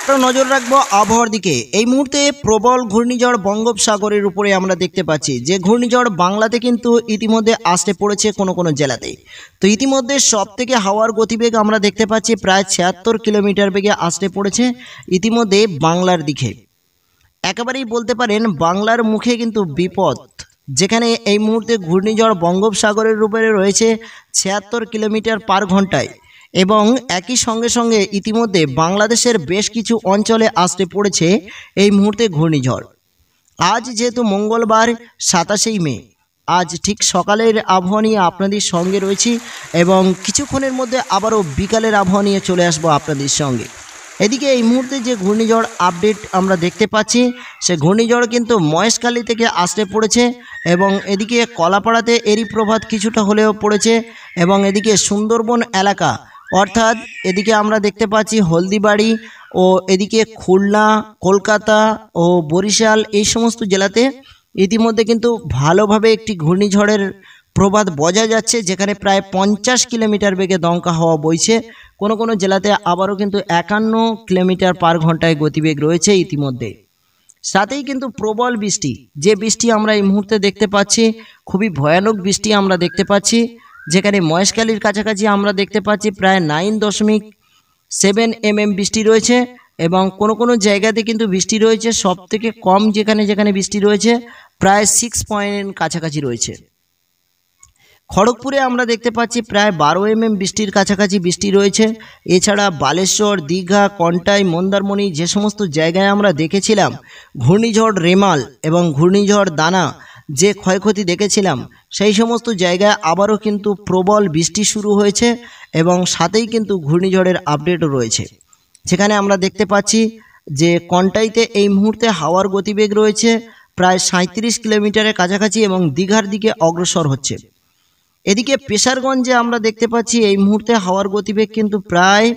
নজর রাখবো আবহাওয়ার দিকে। এই মুহূর্তে প্রবল ঘূর্ণিঝড় বঙ্গোপসাগরের উপরে আমরা দেখতে পাচ্ছি যে ঘূর্ণিঝড় বাংলাতে কিন্তু ইতিমধ্যে আসতে পড়েছে কোনো কোনো জেলাতে। তো ইতিমধ্যে সব থেকে হাওয়ার গতিবেগ আমরা দেখতে পাচ্ছি প্রায় 76 কিলোমিটার বেগে আসতে পড়েছে ইতিমধ্যে বাংলার দিকে। একেবারেই বলতে পারেন বাংলার মুখে কিন্তু বিপদ, যেখানে এই মুহূর্তে ঘূর্ণিঝড় বঙ্গোপসাগরের উপরে রয়েছে 76 কিলোমিটার পার ঘন্টায় এবং একই সঙ্গে সঙ্গে ইতিমধ্যে বাংলাদেশের বেশ কিছু অঞ্চলে আসতে পড়েছে এই মুহূর্তে ঘূর্ণিঝড়। আজ যেহেতু মঙ্গলবার 27 মে, আজ ঠিক সকালের আবহাওয়া নিয়ে আপনাদের সঙ্গে রয়েছি এবং কিছুক্ষণের মধ্যে আবারও বিকালের আবহাওয়া নিয়ে চলে আসবো আপনাদের সঙ্গে। এদিকে এই মুহূর্তে যে ঘূর্ণিঝড় আপডেট আমরা দেখতে পাচ্ছি সে ঘূর্ণিঝড় কিন্তু মহেশখালী থেকে আসতে পড়েছে এবং এদিকে কলাপাড়াতে এরই প্রভাব কিছুটা হলেও পড়েছে এবং এদিকে সুন্দরবন এলাকা অর্থাৎ এদিকে আমরা দেখতে পাচ্ছি হলদিবাড়ি ও এদিকে খুলনা, কলকাতা ও বরিশাল এই সমস্ত জেলাতে ইতিমধ্যে কিন্তু ভালোভাবে একটি ঘূর্ণিঝড়ের প্রভাব বোঝা যাচ্ছে, যেখানে প্রায় 50 কিলোমিটার বেগে দমকা হাওয়া বইছে। কোনো কোনো জেলাতে আবারও কিন্তু 51 কিলোমিটার পার ঘন্টায় গতিবেগ রয়েছে ইতিমধ্যে। সাথেই কিন্তু প্রবল বৃষ্টি, যে বৃষ্টি আমরা এই মুহূর্তে দেখতে পাচ্ছি খুবই ভয়ানক বৃষ্টি আমরা দেখতে পাচ্ছি, যেখানে মহেশখালীর কাছাকাছি আমরা দেখতে পাচ্ছি প্রায় 9.7 mm বৃষ্টি রয়েছে এবং কোনো কোনো জায়গাতে কিন্তু বৃষ্টি রয়েছে সব থেকে কম, যেখানে যেখানে বৃষ্টি রয়েছে প্রায় 6 পয়েন্ট কাছাকাছি রয়েছে। খড়গপুরে আমরা দেখতে পাচ্ছি প্রায় 12 mm বৃষ্টির কাছাকাছি বৃষ্টি রয়েছে। এছাড়া বালেশ্বর, দীঘা, কন্টাই, মন্দারমণি যে সমস্ত জায়গায় আমরা দেখেছিলাম ঘূর্ণিঝড় রেমাল এবং ঘূর্ণিঝড় দানা যে ক্ষয়ক্ষতি দেখেছিলাম, সেই সমস্ত জায়গায় আবারও কিন্তু প্রবল বৃষ্টি শুরু হয়েছে এবং সাথেই কিন্তু ঘূর্ণিঝড়ের আপডেটও রয়েছে। সেখানে আমরা দেখতে পাচ্ছি যে কন্টাইতে এই মুহূর্তে হাওয়ার গতিবেগ রয়েছে প্রায় 37 কিলোমিটারের কাছাকাছি এবং দীঘার দিকে অগ্রসর হচ্ছে। এদিকে পেশারগঞ্জে আমরা দেখতে পাচ্ছি এই মুহূর্তে হাওয়ার গতিবেগ কিন্তু প্রায়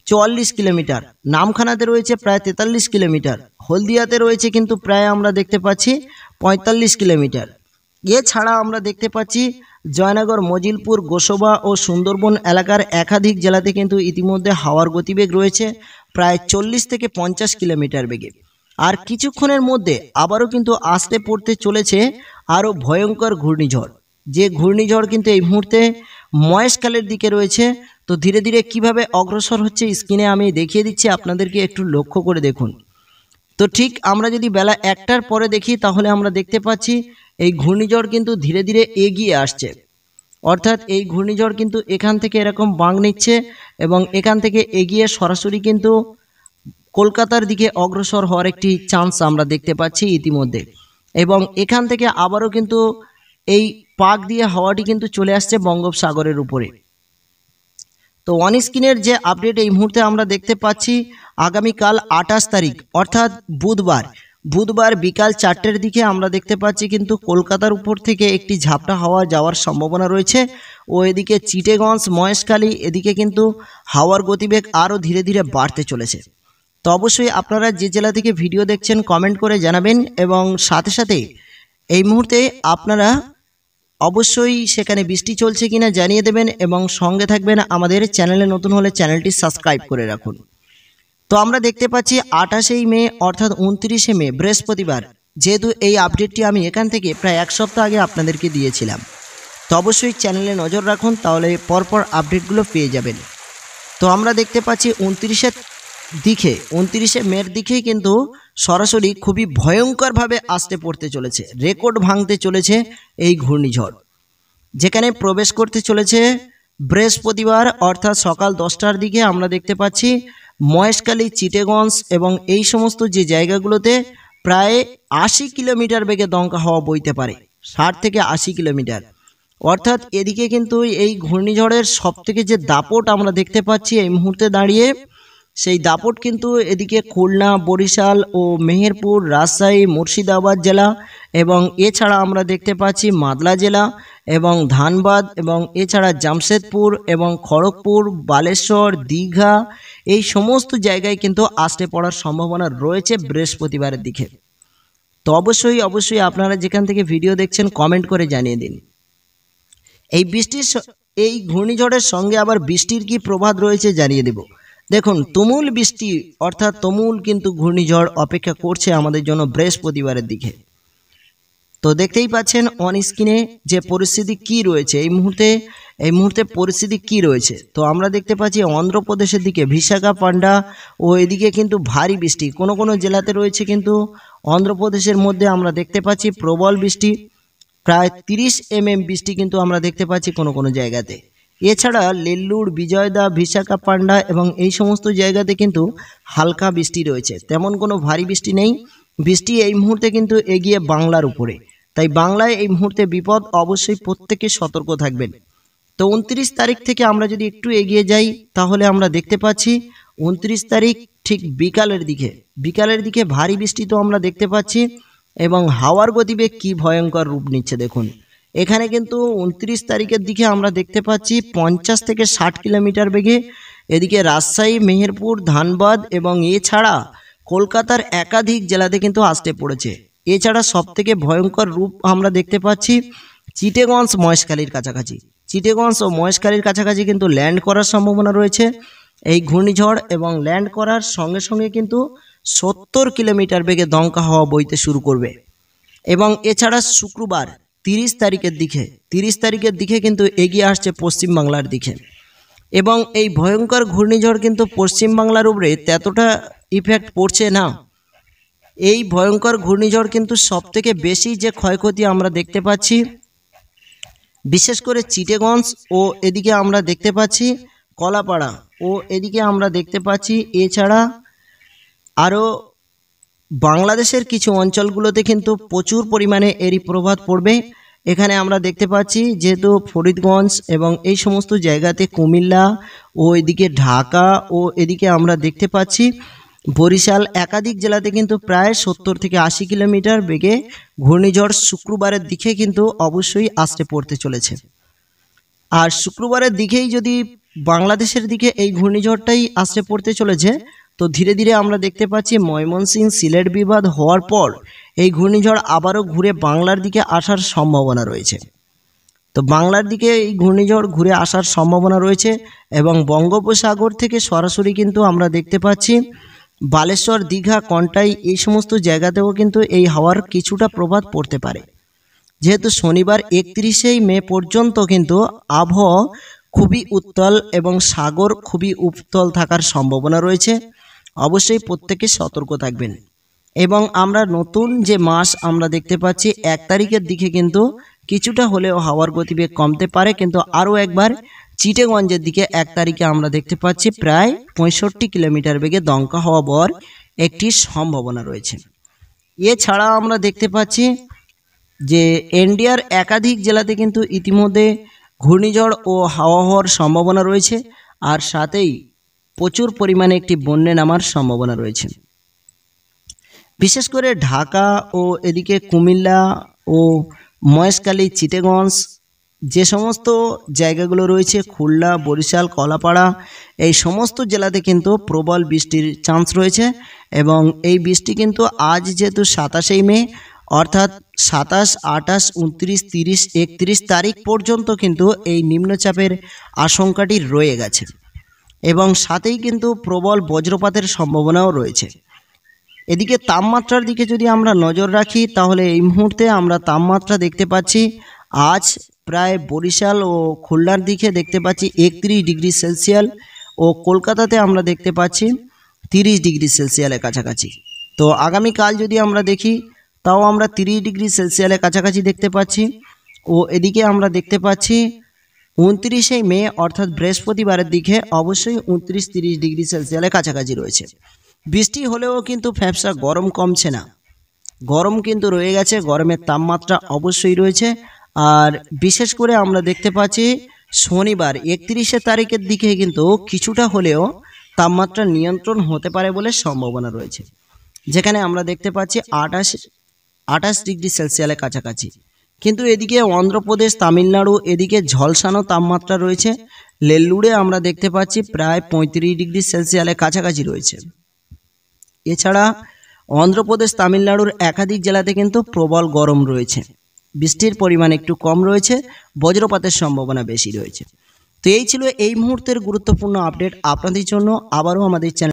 44 কিলোমিটার, নামখানাতে রয়েছে প্রায় 43 কিলোমিটার, হলদিয়াতে রয়েছে কিন্তু প্রায় আমরা দেখতে পাচ্ছি 45 কিলোমিটার। এছাড়া আমরা দেখতে পাচ্ছি জয়নগর, মজিলপুর, গোসবা ও সুন্দরবন এলাকার একাধিক জেলাতে কিন্তু ইতিমধ্যে হাওয়ার গতিবেগ রয়েছে প্রায় 40 থেকে 50 কিলোমিটার বেগে। আর কিছুক্ষণের মধ্যে আবারও কিন্তু আসতে পড়তে চলেছে আরও ভয়ঙ্কর ঘূর্ণিঝড়, যে ঘূর্ণিঝড় কিন্তু এই মুহূর্তে মহেশখালীর দিকে রয়েছে। তো ধীরে ধীরে কিভাবে অগ্রসর হচ্ছে স্ক্রিনে আমি দেখিয়ে দিচ্ছি, আপনাদেরকে একটু লক্ষ্য করে দেখুন। তো ঠিক আমরা যদি বেলা 1টার পরে দেখি তাহলে আমরা দেখতে পাচ্ছি এই ঘূর্ণিঝড় কিন্তু ধীরে ধীরে এগিয়ে আসছে, অর্থাৎ এই ঘূর্ণিঝড় কিন্তু এখান থেকে এরকম বাঁক নিচ্ছে এবং এখান থেকে এগিয়ে সরাসরি কিন্তু কলকাতার দিকে অগ্রসর হওয়ার একটি চান্স আমরা দেখতে পাচ্ছি ইতিমধ্যে। এবং এখান থেকে আবারও কিন্তু এই পাক দিয়ে হাওয়াটি কিন্তু চলে আসছে বঙ্গোপসাগরের উপরে। তো অন স্ক্রিনের যে আপডেট এই মুহূর্তে আমরা দেখতে পাচ্ছি আগামীকাল 28 তারিখ অর্থাৎ বুধবার বিকাল 4টের দিকে আমরা দেখতে পাচ্ছি কিন্তু কলকাতার উপর থেকে একটি ঝাপটা হাওয়া যাওয়ার সম্ভাবনা রয়েছে ও এদিকে চিটেগঞ্জ, মহেশখালী এদিকে কিন্তু হাওয়ার গতিবেগ আরও ধীরে ধীরে বাড়তে চলেছে। তো অবশ্যই আপনারা যে জেলা থেকে ভিডিও দেখছেন কমেন্ট করে জানাবেন এবং সাথে সাথে এই মুহূর্তে আপনারা অবশ্যই সেখানে বৃষ্টি চলছে কিনা জানিয়ে দেবেন এবং সঙ্গে থাকবেন। আমাদের চ্যানেলে নতুন হলে চ্যানেলটি সাবস্ক্রাইব করে রাখুন। তো আমরা দেখতে পাচ্ছি 28 মে অর্থাৎ 29 মে বৃহস্পতিবার, যেহেতু এই আপডেটটি আমি এখান থেকে প্রায় 1 সপ্তাহ আগে আপনাদেরকে দিয়েছিলাম। তো অবশ্যই চ্যানেলে নজর রাখুন, তাহলে পরপর আপডেটগুলো পেয়ে যাবেন। তো আমরা দেখতে পাচ্ছি 29 মের দিকেই কিন্তু সরাসরি খুবই ভয়ঙ্করভাবে আসতে পড়তে চলেছে, রেকর্ড ভাঙতে চলেছে এই ঘূর্ণিঝড়, যেখানে প্রবেশ করতে চলেছে বৃহস্পতিবার অর্থাৎ সকাল 10টার দিকে। আমরা দেখতে পাচ্ছি মহেশখালী, চিটেগঞ্জ এবং এই সমস্ত যে জায়গাগুলোতে প্রায় 80 কিলোমিটার বেগে দমকা হাওয়া বইতে পারে, 60 থেকে 80 কিলোমিটার। অর্থাৎ এদিকে কিন্তু এই ঘূর্ণিঝড়ের সবথেকে যে দাপট আমরা দেখতে পাচ্ছি এই মুহূর্তে দাঁড়িয়ে, সেই দাপট কিন্তু এদিকে খুলনা, বরিশাল ও মেহেরপুর, রাজশাহী, মুর্শিদাবাদ জেলা এবং এছাড়া আমরা দেখতে পাচ্ছি মাদলা জেলা এবং ধানবাদ এবং এছাড়া জামশেদপুর এবং খড়গপুর, বালেশ্বর, দীঘা এই সমস্ত জায়গায় কিন্তু আসতে পড়ার সম্ভাবনা রয়েছে বৃহস্পতিবারের দিকে। তো অবশ্যই আপনারা যেখান থেকে ভিডিও দেখছেন কমেন্ট করে জানিয়ে দিন। এই ঘূর্ণিঝড়ের সঙ্গে আবার বৃষ্টির কি প্রভাব রয়েছে জানিয়ে দেব। দেখুন তুমুল বৃষ্টি অর্থাৎ তুমুল কিন্তু ঘূর্ণিঝড় অপেক্ষা করছে আমাদের জন্য বৃহস্পতিবারের দিকে। তো দেখতেই পাচ্ছেন অন স্ক্রিনে যে পরিস্থিতি কি রয়েছে এই মুহূর্তে পরিস্থিতি কি রয়েছে। তো আমরা দেখতে পাচ্ছি অন্ধ্রপ্রদেশের দিকে বিশাখাপাট্টানম ও এদিকে কিন্তু ভারী বৃষ্টি কোনো কোনো জেলাতে রয়েছে, কিন্তু অন্ধ্রপ্রদেশের মধ্যে আমরা দেখতে পাচ্ছি প্রবল বৃষ্টি, প্রায় 30 mm বৃষ্টি কিন্তু আমরা দেখতে পাচ্ছি কোনো কোনো জায়গাতে। এছাড়া নেল্লুর, বিজয়দা, বিশাখাপাট্টানম এবং এই সমস্ত জায়গাতে কিন্তু হালকা বৃষ্টি রয়েছে, তেমন কোনো ভারী বৃষ্টি নেই। বৃষ্টি এই মুহূর্তে কিন্তু এগিয়ে বাংলার উপরে, তাই বাংলায় এই মুহূর্তে বিপদ, অবশ্যই প্রত্যেকে সতর্ক থাকবেন। তো 29 তারিখ থেকে আমরা যদি একটু এগিয়ে যাই তাহলে আমরা দেখতে পাচ্ছি 29 তারিখ ঠিক বিকালের দিকে ভারী বৃষ্টি তো আমরা দেখতে পাচ্ছি, এবং হাওয়ার গতিবেগ কি ভয়ঙ্কর রূপ নিচ্ছে দেখুন। এখানে কিন্তু 29 তারিখের দিকে আমরা দেখতে পাচ্ছি 50 থেকে 60 কিলোমিটার বেগে এদিকে রাজশাহী, মেহেরপুর, ধানবাদ এবং এছাড়া কলকাতার একাধিক জেলাতে কিন্তু আসতে পড়েছে। এছাড়া সবথেকে ভয়ঙ্কর রূপ আমরা দেখতে পাচ্ছি চিটাগং, মহেশখালীর কাছাকাছি। চিটাগং ও মহেশখালীর কাছাকাছি কিন্তু ল্যান্ড করার সম্ভাবনা রয়েছে এই ঘূর্ণিঝড়, এবং ল্যান্ড করার সঙ্গে সঙ্গে কিন্তু 70 কিলোমিটার বেগে দমকা হাওয়া বইতে শুরু করবে। এবং এছাড়া শুক্রবার 30 তারিখের দিকে কিন্তু এগিয়ে আসছে পশ্চিমবাংলার দিকে, এবং এই ভয়ঙ্কর ঘূর্ণিঝড় কিন্তু পশ্চিমবাংলার উপরে ততটা ইফেক্ট পড়ছে না। এই ভয়ঙ্কর ঘূর্ণিঝড় কিন্তু সবথেকে বেশি যে ক্ষয়ক্ষতি আমরা দেখতে পাচ্ছি বিশেষ করে চিটাগং ও এদিকে আমরা দেখতে পাচ্ছি কলাপাড়া ও এদিকে আমরা দেখতে পাচ্ছি, এছাড়া আরও বাংলাদেশের কিছু অঞ্চলগুলোতে কিন্তু প্রচুর পরিমাণে এরই প্রভাব পড়বে। এখানে আমরা দেখতে পাচ্ছি যেহেতু ফরিদগঞ্জ এবং এই সমস্ত জায়গাতে, কুমিল্লা ও এদিকে ঢাকা ও এদিকে আমরা দেখতে পাচ্ছি বরিশাল, একাধিক জেলাতে কিন্তু প্রায় 70 থেকে 80 কিলোমিটার বেগে ঘূর্ণিঝড় শুক্রবারের দিকে কিন্তু অবশ্যই আসতে পড়তে চলেছে। আর শুক্রবারের দিকেই যদি বাংলাদেশের দিকে এই ঘূর্ণিঝড়টাই আসতে পড়তে চলেছে, তো ধীরে ধীরে আমরা দেখতে পাচ্ছি ময়মনসিংহ, সিলেট বিবাদ হওয়ার পর এই ঘূর্ণিঝড় আবারও ঘুরে বাংলার দিকে আসার সম্ভাবনা রয়েছে। তো বাংলার দিকে এই ঘূর্ণিঝড় ঘুরে আসার সম্ভাবনা রয়েছে, এবং বঙ্গোপসাগর থেকে সরাসরি কিন্তু আমরা দেখতে পাচ্ছি বালেশ্বর, দীঘা, কন্টাই এই সমস্ত জায়গাতেও কিন্তু এই হাওয়ার কিছুটা প্রভাব পড়তে পারে। যেহেতু শনিবার 31 মে পর্যন্ত কিন্তু আবহাওয়া খুবই উত্তাল এবং সাগর খুবই উত্তাল থাকার সম্ভাবনা রয়েছে, অবশ্যই প্রত্যেকে সতর্ক থাকবেন। এবং আমরা নতুন যে মাস আমরা দেখতে পাচ্ছি 1 তারিখের দিকে কিন্তু কিছুটা হলেও হাওয়ার গতিবেগ কমতে পারে, কিন্তু আরও একবার চিটাগঞ্জের দিকে 1 তারিখে আমরা দেখতে পাচ্ছি প্রায় 65 কিলোমিটার বেগে দমকা হাওয়া বওয়ার একটি সম্ভাবনা রয়েছে। এছাড়া আমরা দেখতে পাচ্ছি যে ইন্ডিয়ার একাধিক জেলাতে কিন্তু ইতিমধ্যে ঘূর্ণিঝড় ও হাওয়া হওয়ার সম্ভাবনা রয়েছে, আর সাথেই প্রচুর পরিমাণে একটি বন্যা নামার সম্ভাবনা রয়েছে। বিশেষ করে ঢাকা ও এদিকে কুমিল্লা ও মহেশখালী, চিটাগং যে সমস্ত জায়গাগুলো রয়েছে, খুলনা, বরিশাল, কলাপাড়া এই সমস্ত জেলাতে কিন্তু প্রবল বৃষ্টির চান্স রয়েছে। এবং এই বৃষ্টি কিন্তু আজ যেহেতু 27 মে অর্থাৎ 27, 28, 29, 30, 31 তারিখ পর্যন্ত কিন্তু এই নিম্নচাপের আশঙ্কাটি রয়ে গেছে, এবং সাথেই কিন্তু প্রবল বজ্রপাতের সম্ভাবনাও রয়েছে। এদিকে তাপমাত্রার দিকে যদি আমরা নজর রাখি তাহলে এই মুহূর্তে আমরা তাপমাত্রা দেখতে পাচ্ছি আজ প্রায় বরিশাল ও খুলনার দিকে দেখতে পাচ্ছি 31 ডিগ্রি সেলসিয়াস ও কলকাতাতে আমরা দেখতে পাচ্ছি 30 ডিগ্রি সেলসিয়াসের কাছাকাছি। তো আগামীকাল যদি আমরা দেখি তাও আমরা 30 ডিগ্রি সেলসিয়াসের কাছাকাছি দেখতে পাচ্ছি, ও এদিকে আমরা দেখতে পাচ্ছি 29 মে অর্থাৎ বৃহস্পতিবারের দিকে অবশ্যই 29-30 ডিগ্রি সেলসিয়াসের কাছাকাছি রয়েছে। বৃষ্টি হলেও কিন্তু ফ্যাপসা গরম কমছে না, গরম কিন্তু রয়ে গেছে, গরমের তাপমাত্রা অবশ্যই রয়েছে। আর বিশেষ করে আমরা দেখতে পাচ্ছি শনিবার 31 তারিখের দিকে কিন্তু কিছুটা হলেও তাপমাত্রা নিয়ন্ত্রণ হতে পারে বলে সম্ভাবনা রয়েছে, যেখানে আমরা দেখতে পাচ্ছি 28 ডিগ্রি সেলসিয়াসের কাছাকাছি। কিন্তু এদিকে অন্ধ্রপ্রদেশ, তামিলনাড়ু এদিকে ঝলসানো তাপমাত্রা রয়েছে। নেল্লুরে আমরা দেখতে পাচ্ছি প্রায় 35 ডিগ্রি সেলসিয়াসের কাছাকাছি রয়েছে। এছাড়া অন্ধ্রপ্রদেশ, তামিলনাড়ুর একাধিক জেলাতে কিন্তু প্রবল গরম রয়েছে, বৃষ্টির পরিমাণ একটু কম রয়েছে, বজ্রপাতের সম্ভাবনা বেশি রয়েছে। তো এই ছিল এই মুহূর্তের গুরুত্বপূর্ণ আপডেট আপনাদের জন্য। আবারও আমাদের চ্যানেল